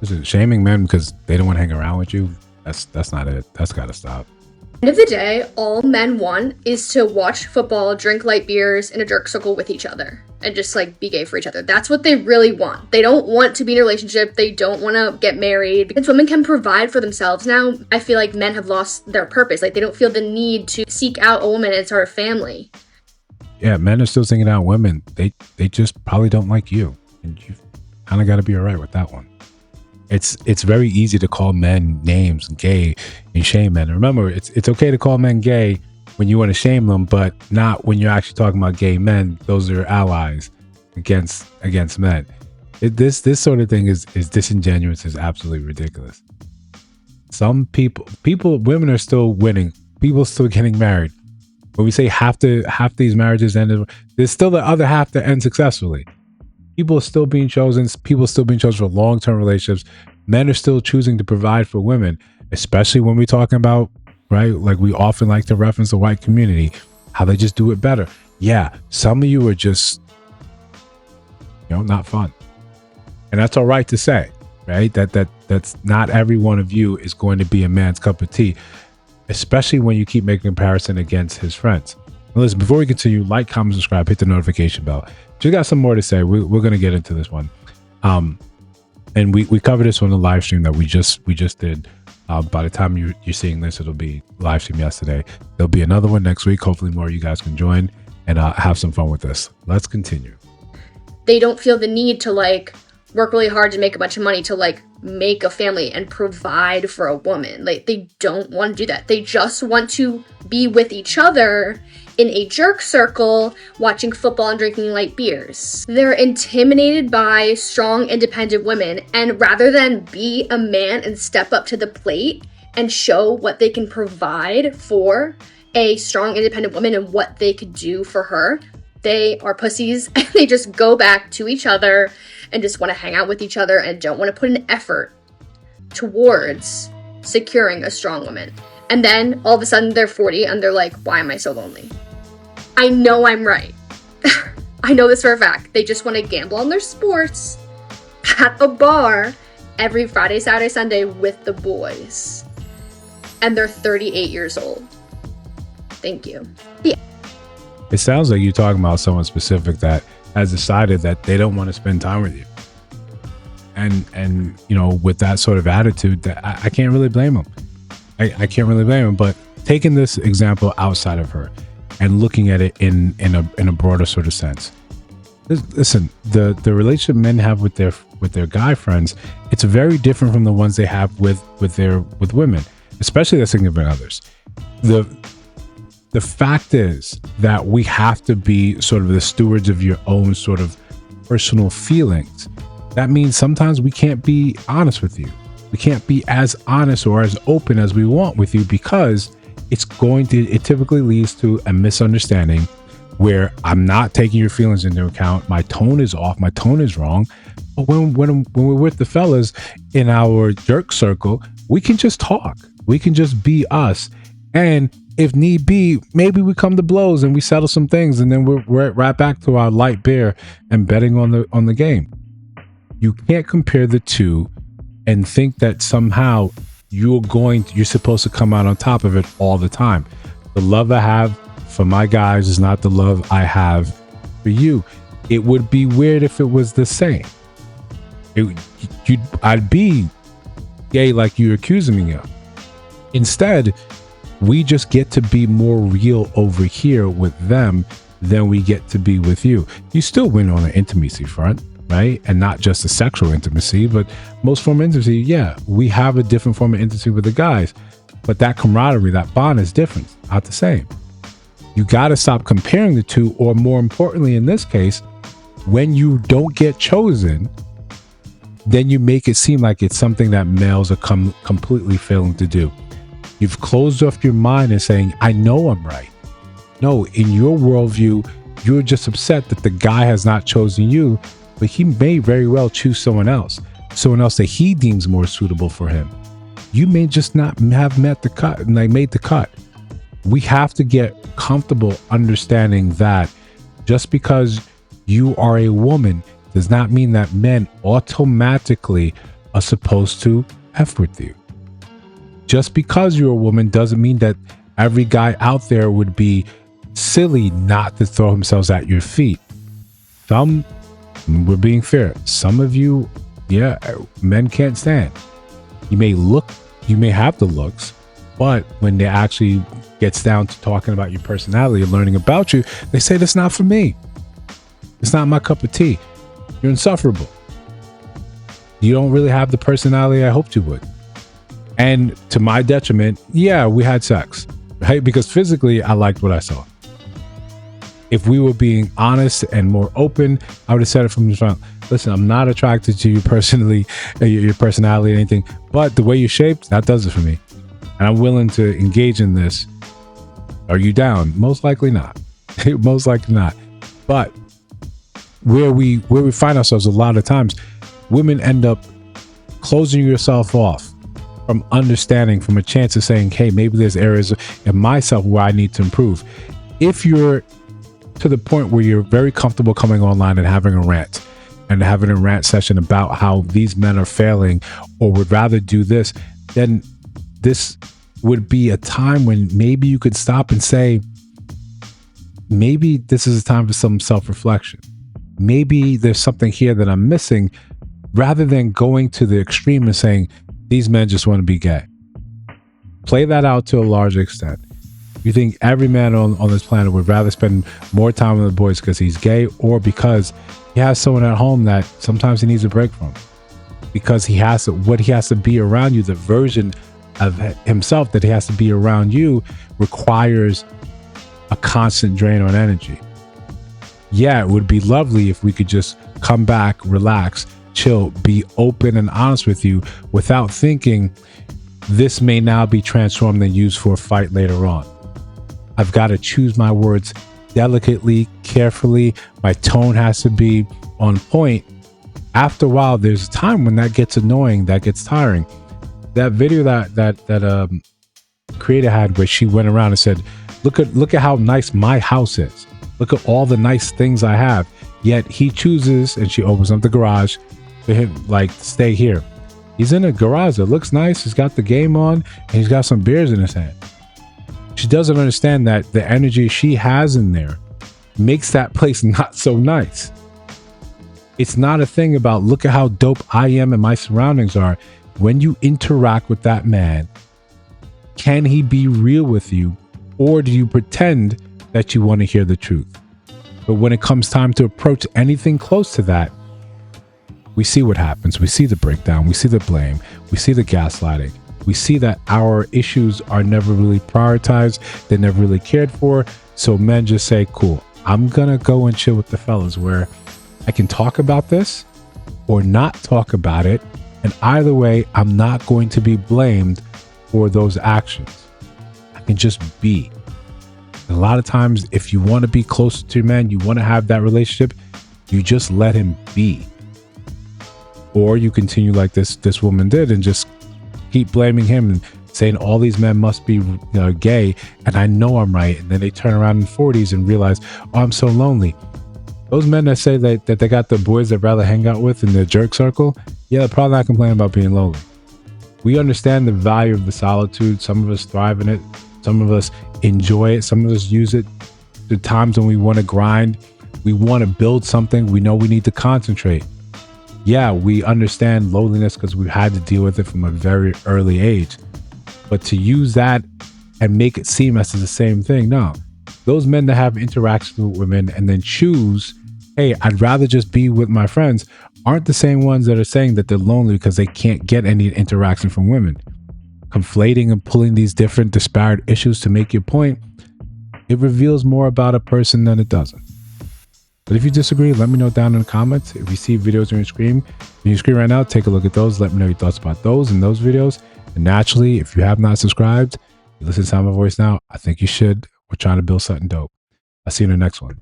Is it shaming men because they don't want to hang around with you? That's not it. That's got to stop. End of the day, all men want is to watch football, drink light beers in a jerk circle with each other, and just like be gay for each other. That's what they really want. They don't want to be in a relationship. They don't want to get married. Because women can provide for themselves now, I feel like men have lost their purpose. Like they don't feel the need to seek out a woman and start a family. Yeah, men are still thinking out women. They just probably don't like you, and you kind of got to be all right with that one. It's very easy to call men names, gay, and shame men. And remember, it's okay to call men gay when you want to shame them, but not when you're actually talking about gay men. Those are allies against men. This sort of thing is disingenuous, is absolutely ridiculous. Some women are still winning. People still getting married. When we say half these marriages ended, there's still the other half that end successfully. People are still being chosen. People are still being chosen for long-term relationships. Men are still choosing to provide for women, especially when we're talking about, right? Like we often like to reference the white community, how they just do it better. Yeah, some of you are just, not fun. And that's all right to say, right? That's not every one of you is going to be a man's cup of tea, especially when you keep making comparison against his friends. Now listen, before we continue, like, comment, subscribe, hit the notification bell. Just got some more to say. We're going to get into this one. And we covered this on the live stream that we just did. By the time you're seeing this, it'll be live stream yesterday. There'll be another one next week. Hopefully more of you guys can join and have some fun with this. Let's continue. They don't feel the need to like work really hard to make a bunch of money to like make a family and provide for a woman. Like they don't want to do that. They just want to be with each other in a jerk circle, watching football and drinking light beers. They're intimidated by strong, independent women, and rather than be a man and step up to the plate and show what they can provide for a strong, independent woman and what they could do for her, they are pussies and they just go back to each other and just want to hang out with each other and don't want to put an effort towards securing a strong woman. And then all of a sudden they're 40 and they're like, why am I so lonely? I know I'm right. I know this for a fact. They just want to gamble on their sports at a bar every Friday, Saturday, Sunday with the boys. And they're 38 years old. Thank you. Yeah. It sounds like you're talking about someone specific that has decided that they don't want to spend time with you. And with that sort of attitude, that I can't really blame them. I can't really blame them. But taking this example outside of her and looking at it in a broader sort of sense. Listen, the relationship men have with their guy friends, it's very different from the ones they have with women, especially their significant others. The fact is that we have to be sort of the stewards of your own sort of personal feelings. That means sometimes we can't be honest with you. We can't be as honest or as open as we want with you because it typically leads to a misunderstanding where I'm not taking your feelings into account. My tone is off. My tone is wrong. But when we're with the fellas in our jerk circle, we can just talk. We can just be us. And if need be, maybe we come to blows and we settle some things, and then we're right back to our light beer and betting on the game. You can't compare the two and think that somehow you're supposed to come out on top of it all the time. The love I have for my guys is not the love I have for you. It would be weird if it was the same. I'd be gay like you're accusing me of. Instead, we just get to be more real over here with them than we get to be with you. You still win on the intimacy front, right? And not just the sexual intimacy, but most form of intimacy. Yeah, we have a different form of intimacy with the guys, but that camaraderie, that bond is different, not the same. You got to stop comparing the two, or more importantly, in this case, when you don't get chosen, then you make it seem like it's something that males are completely failing to do. You've closed off your mind and saying, I know I'm right. No, in your worldview, you're just upset that the guy has not chosen you, but he may very well choose someone else that he deems more suitable for him. You may just not have met the cut and they made the cut. We have to get comfortable understanding that just because you are a woman does not mean that men automatically are supposed to F with you. Just because you're a woman doesn't mean that every guy out there would be silly not to throw themselves at your feet. Some, we're being fair, some of you, yeah, men can't stand. You may have the looks, but when it actually gets down to talking about your personality and learning about you, they say, that's not for me. It's not my cup of tea. You're insufferable. You don't really have the personality I hoped you would. And to my detriment, yeah, we had sex, right? Because physically, I liked what I saw. If we were being honest and more open, I would have said it from the front. Listen, I'm not attracted to you personally, your personality, or anything, but the way you're shaped, that does it for me. And I'm willing to engage in this. Are you down? Most likely not. Most likely not. But where we find ourselves a lot of times, women end up closing yourself off from understanding, from a chance of saying, hey, maybe there's areas in myself where I need to improve. If you're to the point where you're very comfortable coming online and having a rant session about how these men are failing or would rather do this, then this would be a time when maybe you could stop and say, maybe this is a time for some self-reflection. Maybe there's something here that I'm missing, rather than going to the extreme and saying, these men just want to be gay. Play that out to a large extent. You think every man on this planet would rather spend more time with the boys because he's gay, or because he has someone at home that sometimes he needs a break from? Because he has to be around you, the version of himself that he has to be around you requires a constant drain on energy. Yeah, it would be lovely if we could just come back, relax, chill, be open and honest with you without thinking this may now be transformed and used for a fight later on. I've got to choose my words delicately, carefully. My tone has to be on point. After a while, there's a time when that gets annoying, that gets tiring. That video that creator had, where she went around and said, look at how nice my house is. Look at all the nice things I have. Yet he chooses, and she opens up the garage for him, like, stay here. He's in a garage that looks nice. He's got the game on, and he's got some beers in his hand. She doesn't understand that the energy she has in there makes that place not so nice. It's not a thing about, look at how dope I am and my surroundings are. When you interact with that man, can he be real with you, or do you pretend that you want to hear the truth? But when it comes time to approach anything close to that, we see what happens. We see the breakdown. We see the blame. We see the gaslighting. We see that our issues are never really prioritized. They're never really cared for. So men just say, cool, I'm going to go and chill with the fellas where I can talk about this or not talk about it. And either way, I'm not going to be blamed for those actions. I can just be. And a lot of times, if you want to be closer to your man, you want to have that relationship, you just let him be. Or you continue like this woman did and just keep blaming him and saying all these men must be gay, and I know I'm right. And then they turn around in 40s and realize, oh, I'm so lonely. Those men that say that they got the boys they'd rather hang out with in their jerk circle, yeah, they're probably not complaining about being lonely. We understand the value of the solitude. Some of us thrive in it. Some of us enjoy it. Some of us use it the times when we want to grind. We want to build something. We know we need to concentrate. Yeah, we understand loneliness because we've had to deal with it from a very early age. But to use that and make it seem as the same thing, no. Those men that have interactions with women and then choose, hey, I'd rather just be with my friends, aren't the same ones that are saying that they're lonely because they can't get any interaction from women. Conflating and pulling these different disparate issues to make your point, it reveals more about a person than it doesn't. But if you disagree, let me know down in the comments. If you see videos on your screen right now, take a look at those. Let me know your thoughts about those and those videos. And naturally, if you have not subscribed, you listen to my voice now, I think you should. We're trying to build something dope. I'll see you in the next one.